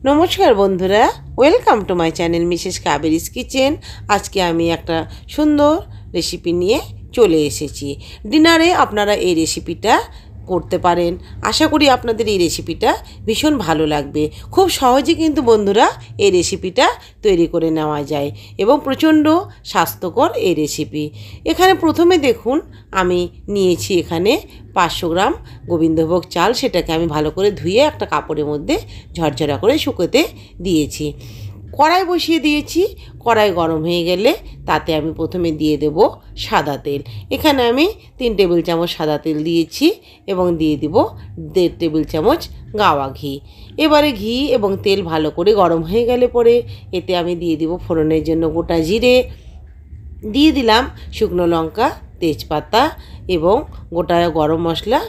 নমস্কার বন্ধুরা, welcome to my channel Mrs Kaberi's kitchen. আজকে আমি একটা সুন্দর রেসিপি নিয়ে চলে এসেছি। ডিনারে আপনারা এই রেসিপিটা করতে পারেন। আশা করি আপনাদের এই রেসিপিটা ভীষণ ভালো লাগবে। খুব সহজে কিন্তু বন্ধুরা এই রেসিপিটা তৈরি করে নেওয়া যায় এবং প্রচণ্ড স্বাস্থ্যকর এই রেসিপি। এখানে প্রথমে দেখুন আমি নিয়েছি এখানে 500 গ্রাম গোবিন্দভোগ চাল। সেটাকে আমি ভালো করে ধুয়ে একটা কাপড়ের মধ্যে ঝরঝরা করে শুকোতে দিয়েছি। কড়াই বসিয়ে দিয়েছি। কড়াই গরম হয়ে গেলে তাতে আমি প্রথমে দিয়ে দেব সাদা তেল। এখানে আমি 3 টেবিল চামচ সাদা তেল দিয়েছি এবং দিয়ে দিব 1.5 টেবিল চামচ গাওয়া ঘি। এবারে ঘি এবং তেল ভালো করে গরম হয়ে গেলে পরে এতে আমি দিয়ে দিব ফোড়নের জন্য গোটা জিরে, দিয়ে দিলাম শুকনো লঙ্কা, তেজপাতা এবং গোটা গরম মশলা,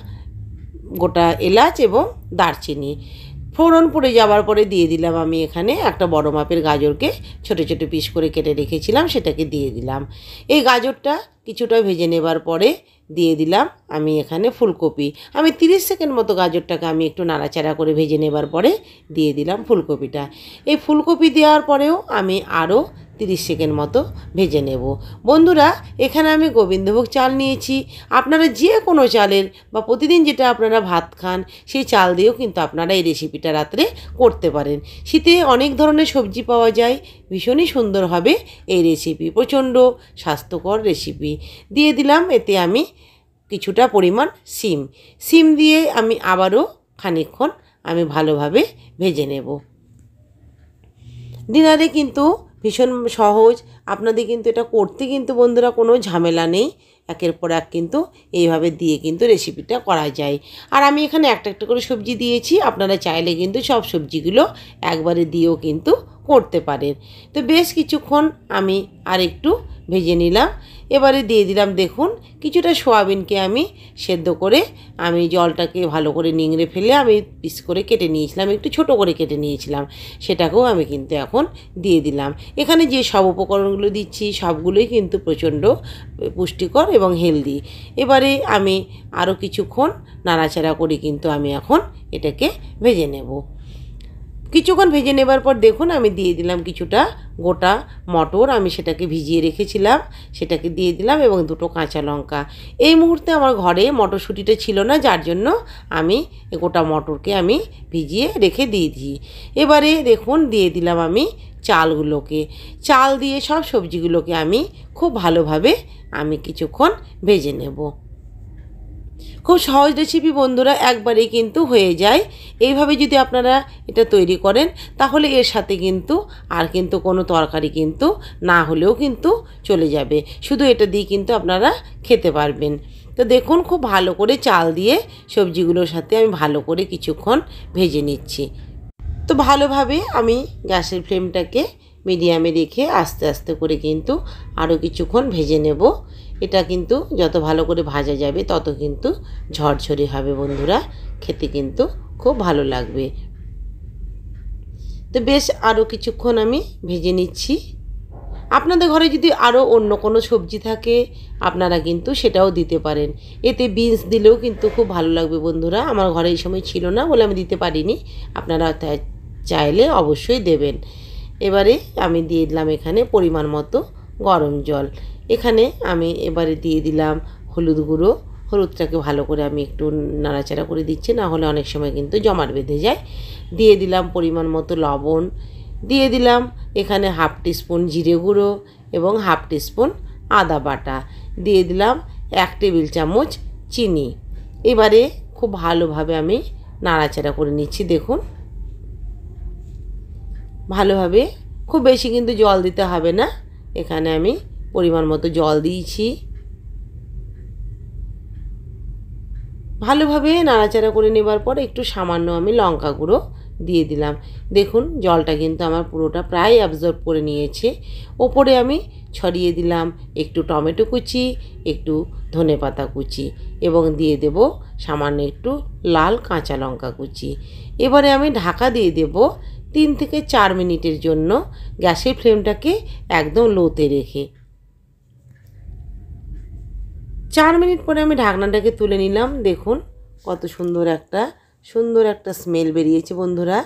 গোটা এলাচ এবং দারচিনি। ফোড়ন পড়ে যাওয়ার পরে দিয়ে দিলাম আমি এখানে একটা বড় মাপের গাজরকে ছোট ছোট পিস করে কেটে রেখেছিলাম, সেটাকে দিয়ে দিলাম। এই গাজরটা কিছুটা ভেজে নেবার পরে দিয়ে দিলাম আমি এখানে ফুলকপি। আমি 30 সেকেন্ড মতো গাজরটাকে আমি একটু নাড়াচাড়া করে ভেজে নেবার পরে দিয়ে দিলাম ফুলকপিটা। এই ফুলকপি দেওয়ার পরেও আমি আরও 30 সেকেন্ড মতো ভেজে নেব। বন্ধুরা, এখানে আমি গোবিন্দভোগ চাল নিয়েছি। আপনারা যে কোনো চালের বা প্রতিদিন যেটা আপনারা ভাত খান সেই চাল দিয়েও কিন্তু আপনারা এই রেসিপিটা রাত্রে করতে পারেন। শীতে অনেক ধরনের সবজি পাওয়া যায়, ভীষণই সুন্দর হবে এই রেসিপি, প্রচণ্ড স্বাস্থ্যকর রেসিপি। দিয়ে দিলাম এতে আমি কিছুটা পরিমাণ সিম দিয়ে আমি আবারও খানিকক্ষণ আমি ভালোভাবে ভেজে নেব। ডিনারে কিন্তু ভীষণ সহজ। আপনাদের কিন্তু এটা করতে কিন্তু বন্ধুরা কোনো ঝামেলা নেই। একের পর এক কিন্তু এইভাবে দিয়ে কিন্তু রেসিপিটা করা যায়। আর আমি এখানে একটা একটা করে সবজি দিয়েছি, আপনারা চাইলে কিন্তু সব সবজিগুলো একবারে দিয়েও কিন্তু করতে পারেন। তো বেশ কিছুক্ষণ আমি আর একটু ভেজে নিলাম। এবারে দিয়ে দিলাম দেখুন কিছুটা সয়াবিনকে আমি সেদ্ধ করে আমি জলটাকে ভালো করে নিংড়ে ফেলে আমি পিস করে কেটে নিয়েছিলাম, একটু ছোট করে কেটে নিয়েছিলাম, সেটাকেও আমি কিন্তু এখন দিয়ে দিলাম। এখানে যে সব উপকরণগুলো দিচ্ছি সবগুলোই কিন্তু প্রচণ্ড পুষ্টিকর এবং হেলদি। এবারে আমি আরও কিছুক্ষণ নাড়াচাড়া করে কিন্তু আমি এখন এটাকে ভেজে নেব। কিছুক্ষণ ভেজে নেবার পর দেখুন আমি দিয়ে দিলাম কিছুটা গোটা মটর, আমি সেটাকে ভিজিয়ে রেখেছিলাম, সেটাকে দিয়ে দিলাম এবং 2টো কাঁচা লঙ্কা। এই মুহূর্তে আমার ঘরে মটরশুঁটিটা ছিল না, যার জন্য আমি গোটা মটরকে আমি ভিজিয়ে রেখে দিয়েছি। এবারে দেখুন দিয়ে দিলাম আমি চালগুলোকে। চাল দিয়ে সব সবজিগুলোকে আমি খুব ভালোভাবে আমি কিছুক্ষণ ভেজে নেব। খুব সহজ রেসিপি বন্ধুরা, একবারেই কিন্তু হয়ে যায়। এইভাবে যদি আপনারা এটা তৈরি করেন তাহলে এর সাথে কিন্তু আর কিন্তু কোনো তরকারি কিন্তু না হলেও কিন্তু চলে যাবে, শুধু এটা দিয়ে কিন্তু আপনারা খেতে পারবেন। তো দেখুন খুব ভালো করে চাল দিয়ে সবজিগুলোর সাথে আমি ভালো করে কিছুক্ষণ ভেজে নিচ্ছি। তো ভালোভাবে আমি গ্যাসের ফ্লেমটাকে মিডিয়ামে রেখে আস্তে আস্তে করে কিন্তু আরও কিছুক্ষণ ভেজে নেব। এটা কিন্তু যত ভালো করে ভাজা যাবে তত কিন্তু ঝরঝরে হবে বন্ধুরা, খেতে কিন্তু খুব ভালো লাগবে। তো বেশ আরও কিছুক্ষণ আমি ভেজে নিচ্ছি। আপনাদের ঘরে যদি আরও অন্য কোনো সবজি থাকে আপনারা কিন্তু সেটাও দিতে পারেন। এতে বিনস দিলেও কিন্তু খুব ভালো লাগবে বন্ধুরা। আমার ঘরে এই সময় ছিল না বলে আমি দিতে পারিনি, আপনারা চাইলে অবশ্যই দেবেন। এবারে আমি দিয়ে দিলাম এখানে পরিমাণ মতো গরম জল। এখানে আমি এবারে দিয়ে দিলাম হলুদ গুঁড়ো। হলুদটাকে ভালো করে আমি একটু নাড়াচাড়া করে দিচ্ছি, না হলে অনেক সময় কিন্তু জমাট বেঁধে যায়। দিয়ে দিলাম পরিমাণ মতো লবণ, দিয়ে দিলাম এখানে 1/2 টিস্পুন জিরে গুঁড়ো এবং 1/2 টিস্পুন আদা বাটা, দিয়ে দিলাম 1 টেবিল চামচ চিনি। এবারে খুব ভালোভাবে আমি নাড়াচাড়া করে নিচ্ছি। দেখুন ভালোভাবে, খুব বেশি কিন্তু জল দিতে হবে না, এখানে আমি পরিমাণ মতো জল দিয়েছি। ভালোভাবে নাড়াচাড়া করে নেবার পর একটু সামান্য আমি লঙ্কা গুঁড়ো দিয়ে দিলাম। দেখুন জলটা কিন্তু আমার পুরোটা প্রায় অ্যাবজর্ব করে নিয়েছে। ওপরে আমি ছড়িয়ে দিলাম একটু টমেটো কুচি, একটু ধনেপাতা কুচি এবং দিয়ে দেব সামান্য একটু লাল কাঁচা লঙ্কা কুচি। এবারে আমি ঢাকা দিয়ে দেব 3 থেকে 4 মিনিটের জন্য, গ্যাসের ফ্লেমটাকে একদম লোতে রেখে। 4 মিনিট পরে আমি ঢাকনাটাকে তুলে নিলাম। দেখুন কত সুন্দর একটা স্মেল বেরিয়েছে বন্ধুরা।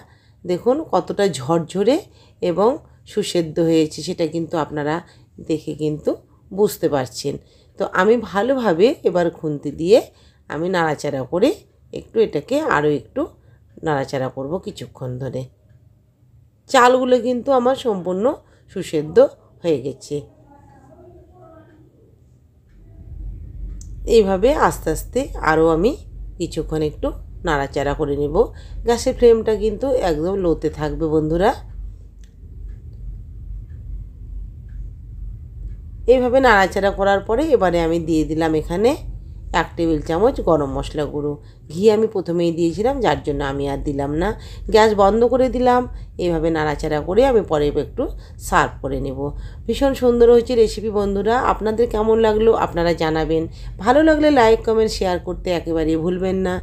দেখুন কতটা ঝরঝরে এবং সুসেদ্ধ হয়েছে, সেটা কিন্তু আপনারা দেখে কিন্তু বুঝতে পারছেন। তো আমি ভালোভাবে এবার খুন্তি দিয়ে আমি নাড়াচাড়া করে একটু এটাকে আরও একটু নাড়াচাড়া করব কিছুক্ষণ ধরে। চালগুলো কিন্তু আমার সম্পূর্ণ সুসেদ্ধ হয়ে গেছে। এইভাবে আস্তে আস্তে আরও আমি কিছুক্ষণ একটু নাড়াচাড়া করে নেব। গ্যাসের ফ্লেমটা কিন্তু একদম লোতে থাকবে বন্ধুরা। এইভাবে নাড়াচাড়া করার পরে এবারে আমি দিয়ে দিলাম এখানে 1 টেবিল চামচ গরম মশলা গুঁড়ো। ঘি আমি প্রথমেই দিয়েছিলাম, যার জন্য আমি আর দিলাম না। গ্যাস বন্ধ করে দিলাম। এইভাবে নাড়াচাড়া করে আমি পরে একটু সার্ভ করে নেব। ভীষণ সুন্দর হয়েছে রেসিপি বন্ধুরা। আপনাদের কেমন লাগলো আপনারা জানাবেন। ভালো লাগলে লাইক কমেন্ট শেয়ার করতে একেবারেই ভুলবেন না।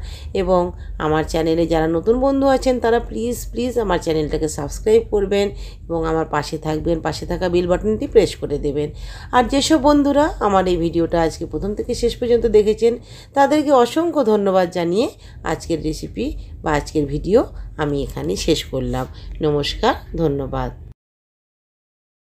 এবং আমার চ্যানেলে যারা নতুন বন্ধু আছেন তারা প্লিজ আমার চ্যানেলটাকে সাবস্ক্রাইব করবেন এবং আমার পাশে থাকবেন। পাশে থাকা বেল বাটনটি প্রেস করে দেবেন। আর যেসব বন্ধুরা আমার এই ভিডিওটা আজকে প্রথম থেকে শেষ পর্যন্ত দেখেছেন তাদেরকে অসংখ্য ধন্যবাদ জানিয়ে আজকের রেসিপি বা আজকের ভিডিও আমি এখানে শেষ করলাম। নমস্কার, ধন্যবাদ।